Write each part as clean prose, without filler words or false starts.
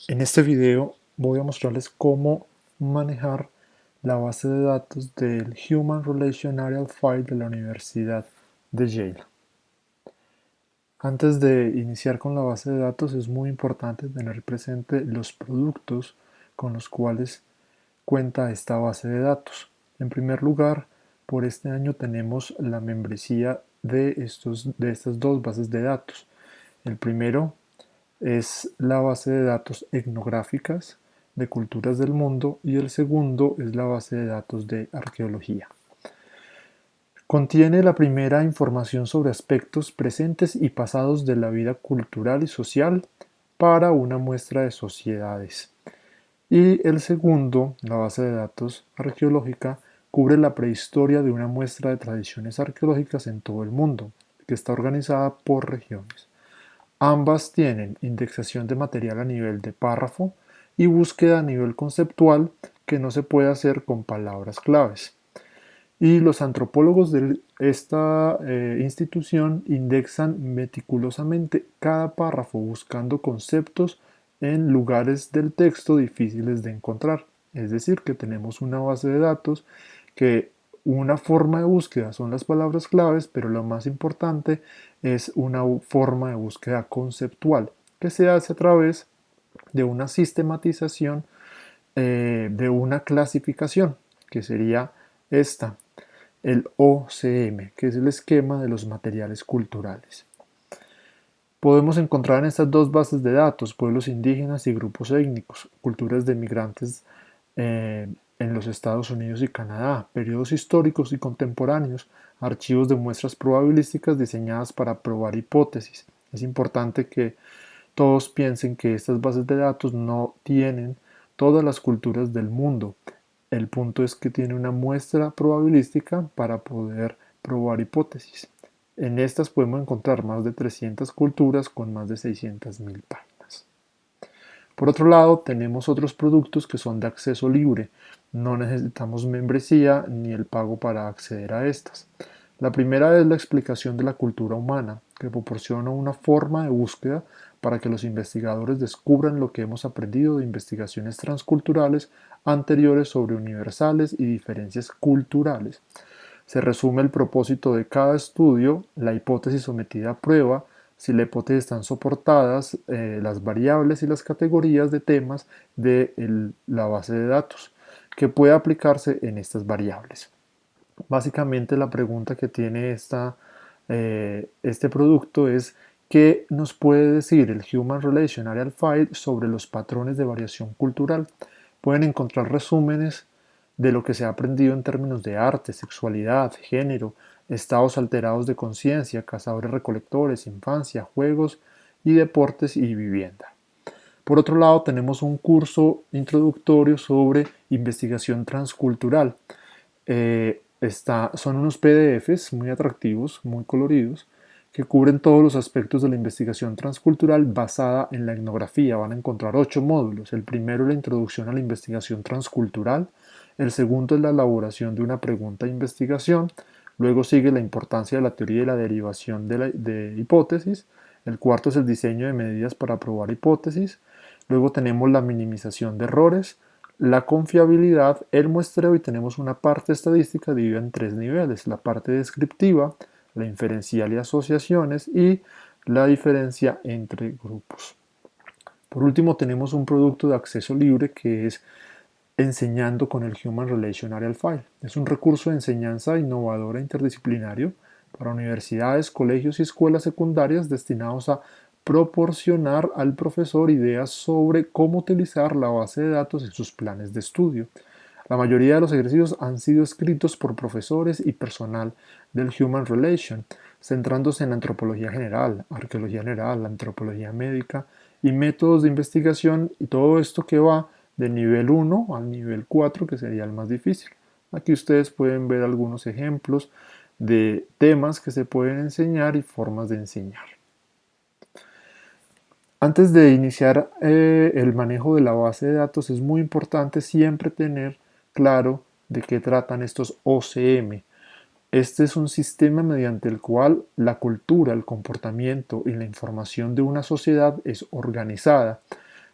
En este video voy a mostrarles cómo manejar la base de datos del Human Relational File de la Universidad de Yale. Antes de iniciar con la base de datos es muy importante tener presente los productos con los cuales cuenta esta base de datos. En primer lugar, por este año tenemos la membresía de estas dos bases de datos. El primero es la base de datos etnográficas de culturas del mundo y el segundo es la base de datos de arqueología. Contiene la primera información sobre aspectos presentes y pasados de la vida cultural y social para una muestra de sociedades. Y el segundo, la base de datos arqueológica, cubre la prehistoria de una muestra de tradiciones arqueológicas en todo el mundo, que está organizada por regiones. Ambas tienen indexación de material a nivel de párrafo y búsqueda a nivel conceptual que no se puede hacer con palabras claves. Y los antropólogos de esta institución indexan meticulosamente cada párrafo buscando conceptos en lugares del texto difíciles de encontrar. Es decir, que tenemos una base de datos que una forma de búsqueda son las palabras claves, pero lo más importante es una forma de búsqueda conceptual que se hace a través de una sistematización, de una clasificación, que sería esta, el OCM, que es el esquema de los materiales culturales. Podemos encontrar en estas dos bases de datos pueblos indígenas y grupos étnicos, culturas de migrantes en los Estados Unidos y Canadá, periodos históricos y contemporáneos, archivos de muestras probabilísticas diseñadas para probar hipótesis. Es importante que todos piensen que estas bases de datos no tienen todas las culturas del mundo. El punto es que tiene una muestra probabilística para poder probar hipótesis. En estas podemos encontrar más de 300 culturas con más de 600.000 páginas. Por otro lado, tenemos otros productos que son de acceso libre. No necesitamos membresía ni el pago para acceder a estas. La primera es la explicación de la cultura humana, que proporciona una forma de búsqueda para que los investigadores descubran lo que hemos aprendido de investigaciones transculturales anteriores sobre universales y diferencias culturales. Se resume el propósito de cada estudio, la hipótesis sometida a prueba, si la hipótesis están soportadas, las variables y las categorías de temas de la base de datos, que puede aplicarse en estas variables. Básicamente la pregunta que tiene este producto es ¿qué nos puede decir el Human Relational File sobre los patrones de variación cultural? Pueden encontrar resúmenes de lo que se ha aprendido en términos de arte, sexualidad, género, estados alterados de conciencia, cazadores-recolectores, infancia, juegos y deportes y vivienda. Por otro lado, tenemos un curso introductorio sobre investigación transcultural. Son unos PDFs muy atractivos, muy coloridos, que cubren todos los aspectos de la investigación transcultural basada en la etnografía. Van a encontrar 8 módulos. El primero es la introducción a la investigación transcultural. El segundo es la elaboración de una pregunta de investigación. Luego sigue la importancia de la teoría y la derivación de hipótesis. El cuarto es el diseño de medidas para probar hipótesis. Luego tenemos la minimización de errores, la confiabilidad, el muestreo y tenemos una parte estadística dividida en 3 niveles, la parte descriptiva, la inferencial y asociaciones y la diferencia entre grupos. Por último tenemos un producto de acceso libre que es Enseñando con el Human Relational File. Es un recurso de enseñanza innovador e interdisciplinario para universidades, colegios y escuelas secundarias destinados a proporcionar al profesor ideas sobre cómo utilizar la base de datos en sus planes de estudio. La mayoría de los ejercicios han sido escritos por profesores y personal del Human Relation, centrándose en antropología general, antropología médica y métodos de investigación y todo esto que va del nivel 1 al nivel 4, que sería el más difícil. Aquí ustedes pueden ver algunos ejemplos de temas que se pueden enseñar y formas de enseñar. Antes de iniciar el manejo de la base de datos es muy importante siempre tener claro de qué tratan estos OCM. Este es un sistema mediante el cual la cultura, el comportamiento y la información de una sociedad es organizada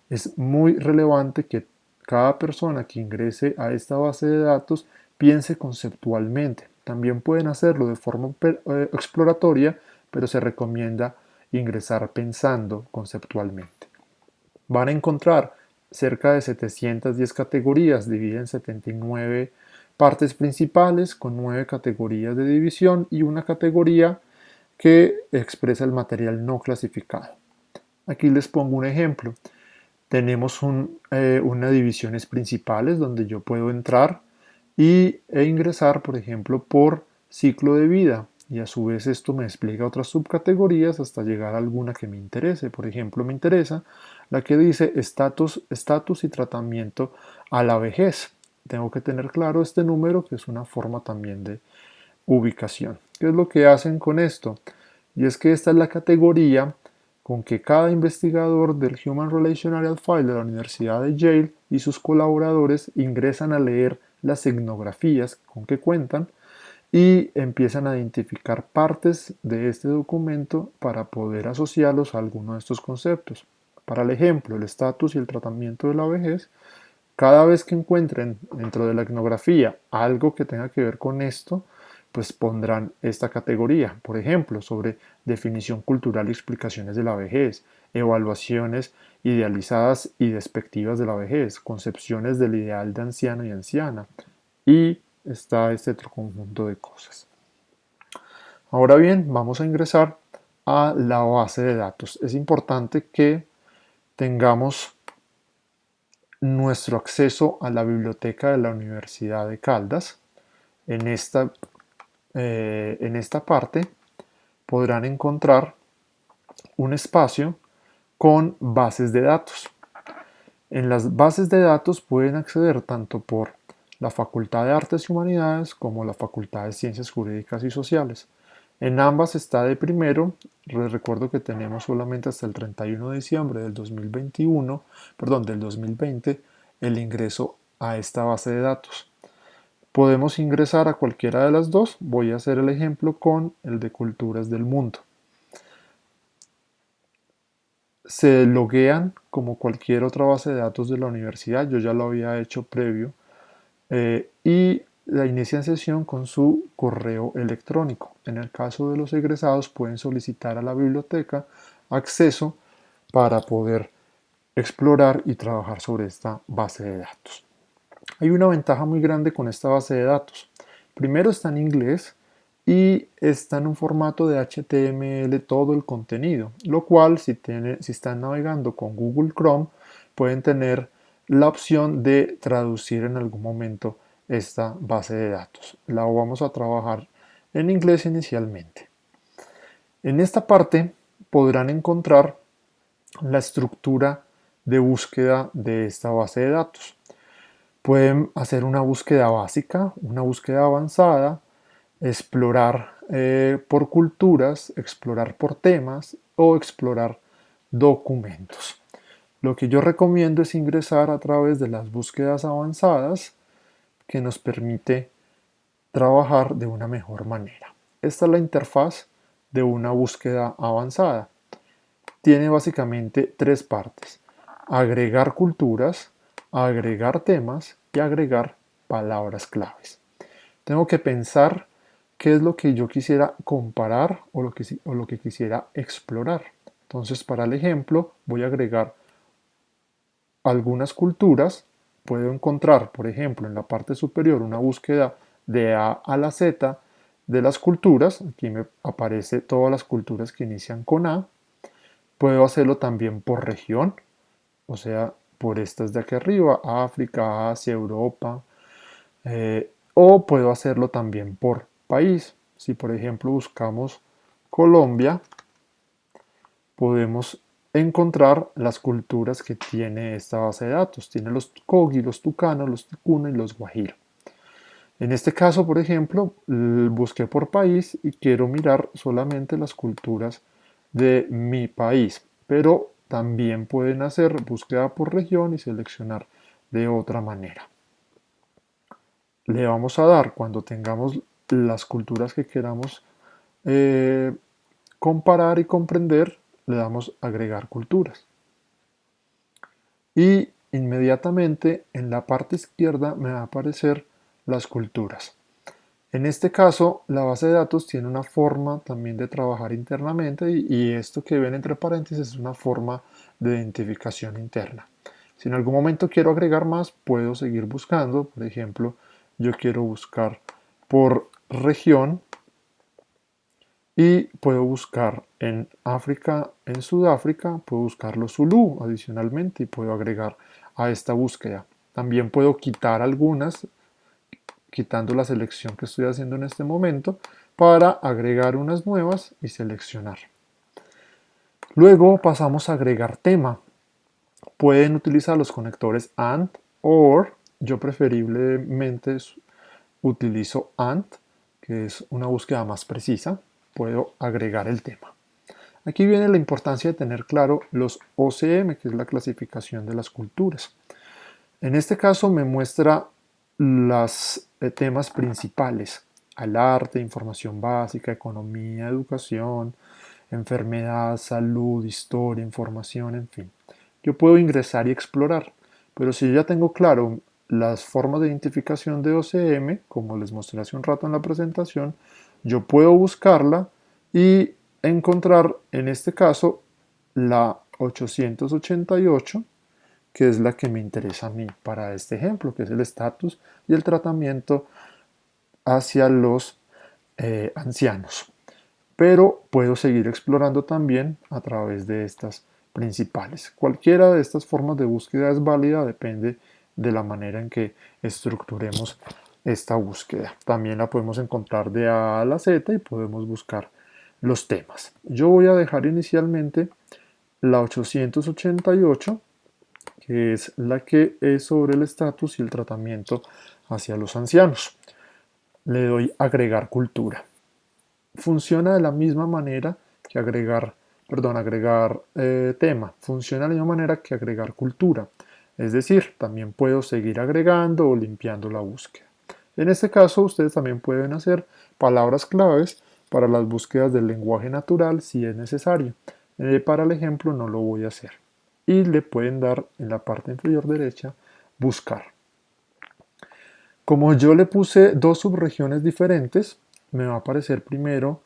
Es muy relevante que cada persona que ingrese a esta base de datos piense conceptualmente. También pueden hacerlo de forma exploratoria, pero se recomienda ingresar pensando conceptualmente. Van a encontrar cerca de 710 categorías divididas en 79 partes principales con 9 categorías de división y una categoría que expresa el material no clasificado. Aquí les pongo un ejemplo. Tenemos una divisiones principales donde yo puedo entrar e ingresar, por ejemplo, por ciclo de vida. Y a su vez esto me explica otras subcategorías hasta llegar a alguna que me interese. Por ejemplo, me interesa la que dice estatus y tratamiento a la vejez. Tengo que tener claro este número, que es una forma también de ubicación. ¿Qué es lo que hacen con esto? Y es que esta es la categoría con que cada investigador del Human Relational File de la Universidad de Yale y sus colaboradores ingresan a leer las etnografías con que cuentan y empiezan a identificar partes de este documento para poder asociarlos a alguno de estos conceptos. Para el ejemplo, el estatus y el tratamiento de la vejez, cada vez que encuentren dentro de la etnografía algo que tenga que ver con esto, pues pondrán esta categoría, por ejemplo, sobre definición cultural y explicaciones de la vejez, evaluaciones idealizadas y despectivas de la vejez, concepciones del ideal de anciano y anciana, y está este otro conjunto de cosas. Ahora bien, vamos a ingresar a la base de datos. Es importante que tengamos nuestro acceso a la biblioteca de la Universidad de Caldas. En esta parte podrán encontrar un espacio con bases de datos. En las bases de datos pueden acceder tanto por la Facultad de Artes y Humanidades como la Facultad de Ciencias Jurídicas y Sociales. En ambas está de primero. Les recuerdo que tenemos solamente hasta el 31 de diciembre del 2021, perdón, del 2020, el ingreso a esta base de datos. Podemos ingresar a cualquiera de las dos. Voy a hacer el ejemplo con el de Culturas del Mundo. Se loguean como cualquier otra base de datos de la universidad. Yo ya lo había hecho previo. Y la inician sesión con su correo electrónico. En el caso de los egresados pueden solicitar a la biblioteca acceso para poder explorar y trabajar sobre esta base de datos. Hay una ventaja muy grande con esta base de datos. Primero está en inglés y está en un formato de HTML todo el contenido, lo cual si están navegando con Google Chrome pueden tener la opción de traducir en algún momento esta base de datos. La vamos a trabajar en inglés inicialmente. En esta parte podrán encontrar la estructura de búsqueda de esta base de datos. Pueden hacer una búsqueda básica, una búsqueda avanzada, explorar por culturas, explorar por temas o explorar documentos. Lo que yo recomiendo es ingresar a través de las búsquedas avanzadas que nos permite trabajar de una mejor manera. Esta es la interfaz de una búsqueda avanzada. Tiene básicamente tres partes: agregar culturas, agregar temas y agregar palabras claves. Tengo que pensar qué es lo que yo quisiera comparar o lo que quisiera explorar. Entonces, para el ejemplo, voy a agregar algunas culturas. Puedo encontrar, por ejemplo, en la parte superior una búsqueda de A a la Z de las culturas. Aquí me aparece todas las culturas que inician con A. Puedo hacerlo también por región, o sea, por estas de aquí arriba: África, Asia, Europa. O puedo hacerlo también por país. Si por ejemplo buscamos Colombia, podemos encontrar las culturas que tiene esta base de datos. Tiene los Kogi, los Tucano, los Ticuna y los Guajiro. En este caso, por ejemplo, busqué por país y quiero mirar solamente las culturas de mi país, pero también pueden hacer búsqueda por región y seleccionar de otra manera. Le vamos a dar, cuando tengamos las culturas que queramos eh, comparar y comprender, le damos agregar culturas. y inmediatamente en la parte izquierda me va a aparecer las culturas. En este caso, la base de datos tiene una forma también de trabajar internamente y esto que ven entre paréntesis es una forma de identificación interna. Si en algún momento quiero agregar más, puedo seguir buscando. Por ejemplo, yo quiero buscar por región y puedo buscar en África, en Sudáfrica, puedo buscar los Zulú adicionalmente y puedo agregar a esta búsqueda. También puedo quitar algunas, quitando la selección que estoy haciendo en este momento, para agregar unas nuevas y seleccionar. Luego pasamos a agregar tema. Pueden utilizar los conectores AND, OR, yo preferiblemente utilizo AND, que es una búsqueda más precisa. Puedo agregar el tema. Aquí viene la importancia de tener claro los OCM, que es la clasificación de las culturas. En este caso me muestra los temas principales: al arte, información básica, economía, educación, enfermedad, salud, historia, información, en fin. Yo puedo ingresar y explorar, pero si yo ya tengo claro las formas de identificación de OCM, como les mostré hace un rato en la presentación, yo puedo buscarla y encontrar, en este caso, la 888, que es la que me interesa a mí para este ejemplo, que es el estatus y el tratamiento hacia los ancianos. Pero puedo seguir explorando también a través de estas principales. Cualquiera de estas formas de búsqueda es válida, depende de la manera en que estructuremos esta búsqueda. También la podemos encontrar de A a la Z y podemos buscar los temas. Yo voy a dejar inicialmente la 888, que es la que es sobre el estatus y el tratamiento hacia los ancianos. Le doy agregar cultura. Funciona de la misma manera que agregar tema. Funciona de la misma manera que agregar cultura. Es decir, también puedo seguir agregando o limpiando la búsqueda. En este caso, ustedes también pueden hacer palabras claves para las búsquedas del lenguaje natural si es necesario. Para el ejemplo no lo voy a hacer. Y le pueden dar en la parte inferior derecha buscar. Como yo le puse dos subregiones diferentes, me va a aparecer primero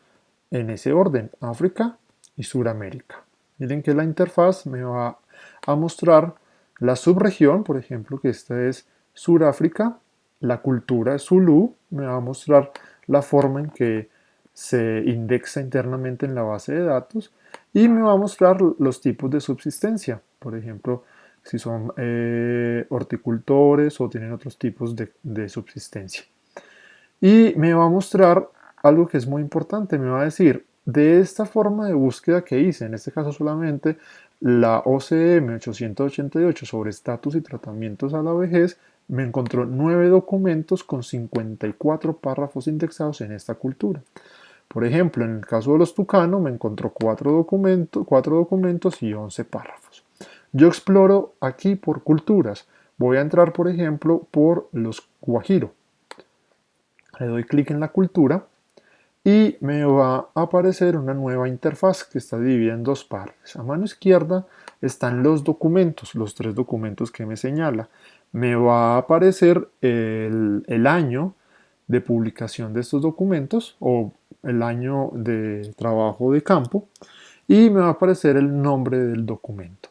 en ese orden, África y Suramérica. Miren que la interfaz me va a mostrar la subregión, por ejemplo, que esta es Suráfrica, la cultura es Zulú, me va a mostrar la forma en que se indexa internamente en la base de datos y me va a mostrar los tipos de subsistencia, por ejemplo, si son horticultores o tienen otros tipos de subsistencia. Y me va a mostrar algo que es muy importante, me va a decir, de esta forma de búsqueda que hice, en este caso solamente la OCM 888 sobre estatus y tratamientos a la vejez, me encontró 9 documentos con 54 párrafos indexados en esta cultura. Por ejemplo, en el caso de los tucanos me encontró 4 documentos y 11 párrafos. Yo exploro aquí por culturas. Voy a entrar, por ejemplo, por los guajiro. Le doy clic en la cultura y me va a aparecer una nueva interfaz que está dividida en dos partes. A mano izquierda están los documentos, los 3 documentos que me señala. Me va a aparecer el año de publicación de estos documentos o el año de trabajo de campo y me va a aparecer el nombre del documento.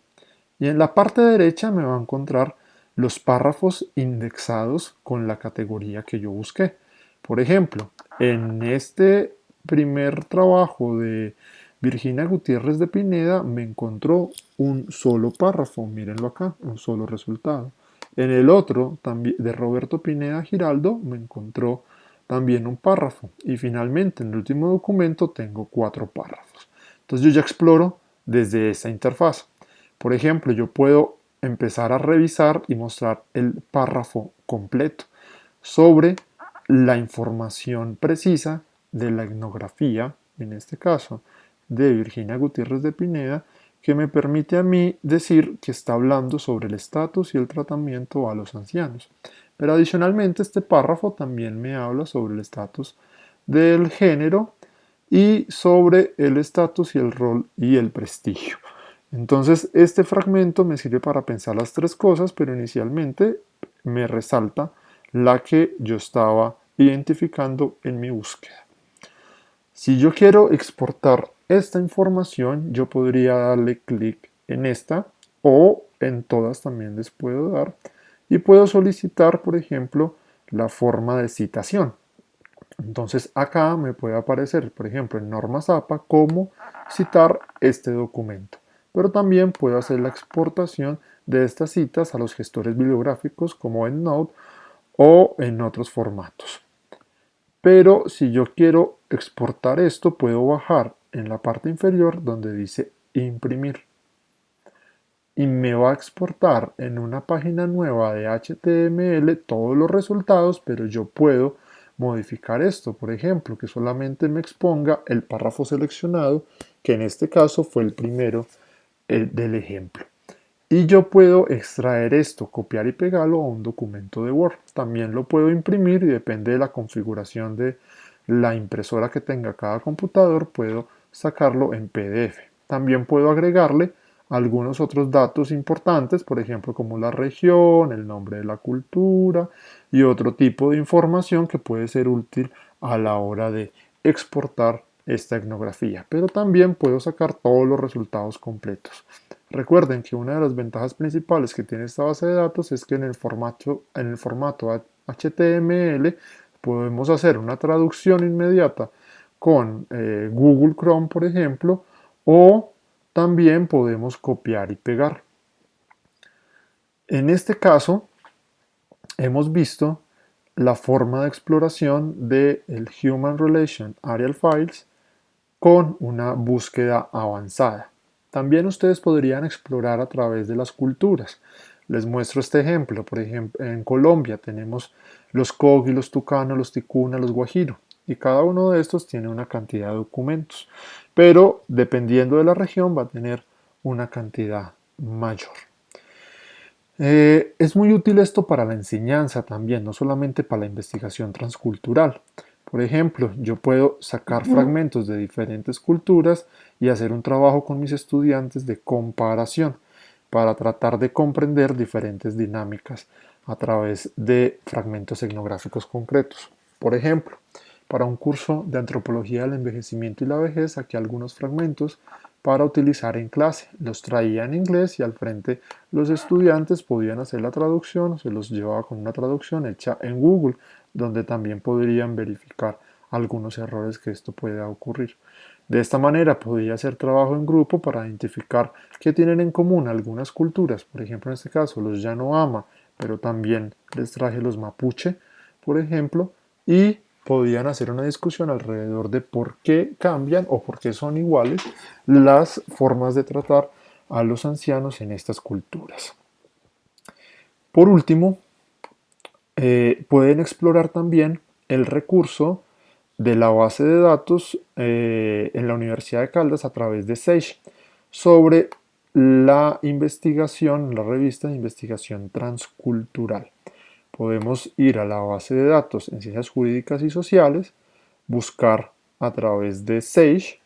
Y en la parte derecha me va a encontrar los párrafos indexados con la categoría que yo busqué. Por ejemplo, en este primer trabajo de Virginia Gutiérrez de Pineda me encontró un solo párrafo, mírenlo acá, un solo resultado. En el otro, también de Roberto Pineda Giraldo, me encontró también un párrafo. Y finalmente, en el último documento, tengo 4 párrafos. Entonces yo ya exploro desde esta interfaz. Por ejemplo, yo puedo empezar a revisar y mostrar el párrafo completo sobre la información precisa de la etnografía, en este caso de Virginia Gutiérrez de Pineda, que me permite a mí decir que está hablando sobre el estatus y el tratamiento a los ancianos. Pero adicionalmente este párrafo también me habla sobre el estatus del género y sobre el estatus y el rol y el prestigio. Entonces, este fragmento me sirve para pensar las tres cosas, pero inicialmente me resalta la que yo estaba identificando en mi búsqueda. Si yo quiero exportar esta información, yo podría darle clic en esta o en todas también les puedo dar y puedo solicitar, por ejemplo, la forma de citación. Entonces acá me puede aparecer, por ejemplo, en Normas APA, cómo citar este documento. Pero también puedo hacer la exportación de estas citas a los gestores bibliográficos como EndNote o en otros formatos. Pero si yo quiero exportar esto, puedo bajar en la parte inferior donde dice imprimir. Y me va a exportar en una página nueva de HTML todos los resultados, pero yo puedo modificar esto, por ejemplo, que solamente me exponga el párrafo seleccionado, que en este caso fue el primero del ejemplo. Y yo puedo extraer esto, copiar y pegarlo a un documento de Word. También lo puedo imprimir y depende de la configuración de la impresora que tenga cada computador, puedo sacarlo en PDF. También puedo agregarle algunos otros datos importantes, por ejemplo, como la región, el nombre de la cultura y otro tipo de información que puede ser útil a la hora de exportar esta etnografía. Pero también puedo sacar todos los resultados completos. Recuerden que una de las ventajas principales que tiene esta base de datos es que en el formato HTML podemos hacer una traducción inmediata con Google Chrome, por ejemplo, o también podemos copiar y pegar. En este caso, hemos visto la forma de exploración del Human Relation Aerial Files con una búsqueda avanzada. También ustedes podrían explorar a través de las culturas. Les muestro este ejemplo. Por ejemplo, en Colombia tenemos los Cogi, los Tucano, los Ticuna, los Guajiro. Y cada uno de estos tiene una cantidad de documentos. Pero dependiendo de la región va a tener una cantidad mayor. Es muy útil esto para la enseñanza también, no solamente para la investigación transcultural. Por ejemplo, yo puedo sacar fragmentos de diferentes culturas y hacer un trabajo con mis estudiantes de comparación para tratar de comprender diferentes dinámicas a través de fragmentos etnográficos concretos. Por ejemplo, para un curso de antropología del envejecimiento y la vejez, saqué algunos fragmentos para utilizar en clase. Los traía en inglés y al frente los estudiantes podían hacer la traducción, se los llevaba con una traducción hecha en Google, donde también podrían verificar algunos errores que esto pueda ocurrir. De esta manera podía hacer trabajo en grupo para identificar qué tienen en común algunas culturas, por ejemplo en este caso los Yanomami, pero también les traje los Mapuche, por ejemplo, y podían hacer una discusión alrededor de por qué cambian o por qué son iguales las formas de tratar a los ancianos en estas culturas. Por último, pueden explorar también el recurso de la base de datos en la Universidad de Caldas a través de Sage sobre la investigación, la revista de investigación transcultural. Podemos ir a la base de datos en ciencias jurídicas y sociales, buscar a través de Sage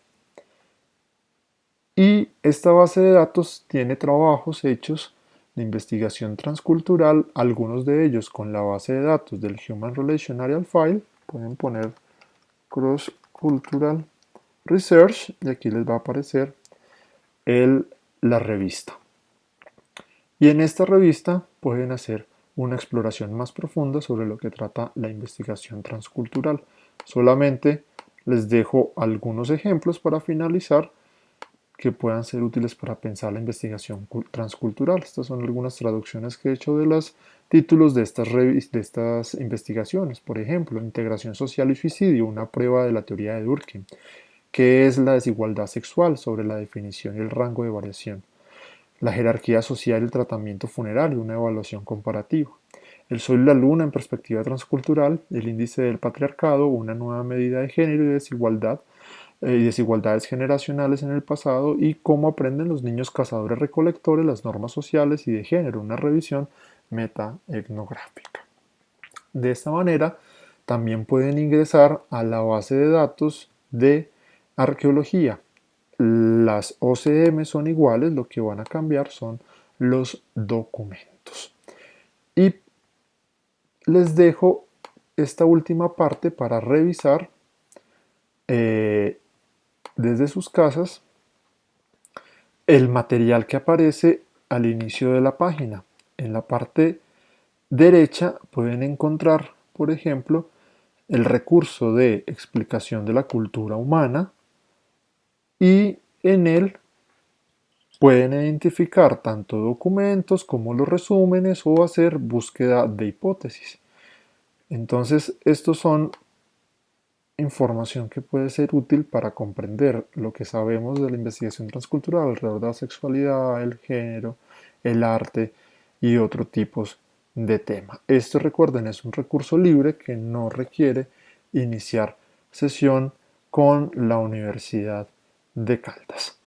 y esta base de datos tiene trabajos hechos de investigación transcultural, algunos de ellos con la base de datos del Human Relation Aerial File. Pueden poner Cross Cultural Research y aquí les va a aparecer la revista. Y en esta revista pueden hacer una exploración más profunda sobre lo que trata la investigación transcultural. Solamente les dejo algunos ejemplos para finalizar que puedan ser útiles para pensar la investigación transcultural. Estas son algunas traducciones que he hecho de los títulos de estas investigaciones. Por ejemplo, Integración social y suicidio, una prueba de la teoría de Durkheim. ¿Qué es la desigualdad sexual? Sobre la definición y el rango de variación. La jerarquía social y el tratamiento funerario, una evaluación comparativa. El sol y la luna en perspectiva transcultural, el índice del patriarcado, una nueva medida de género y desigualdad, y desigualdades generacionales en el pasado y cómo aprenden los niños cazadores recolectores las normas sociales y de género, una revisión metaetnográfica. De esta manera, también pueden ingresar a la base de datos de arqueología. las OCM son iguales, lo que van a cambiar son los documentos. Y les dejo esta última parte para revisar desde sus casas el material que aparece al inicio de la página. En la parte derecha pueden encontrar, por ejemplo, el recurso de explicación de la cultura humana y en él pueden identificar tanto documentos como los resúmenes o hacer búsqueda de hipótesis. Entonces, estos son información que puede ser útil para comprender lo que sabemos de la investigación transcultural alrededor de la sexualidad, el género, el arte y otros tipos de tema. Esto, recuerden, es un recurso libre que no requiere iniciar sesión con la Universidad de Caldas.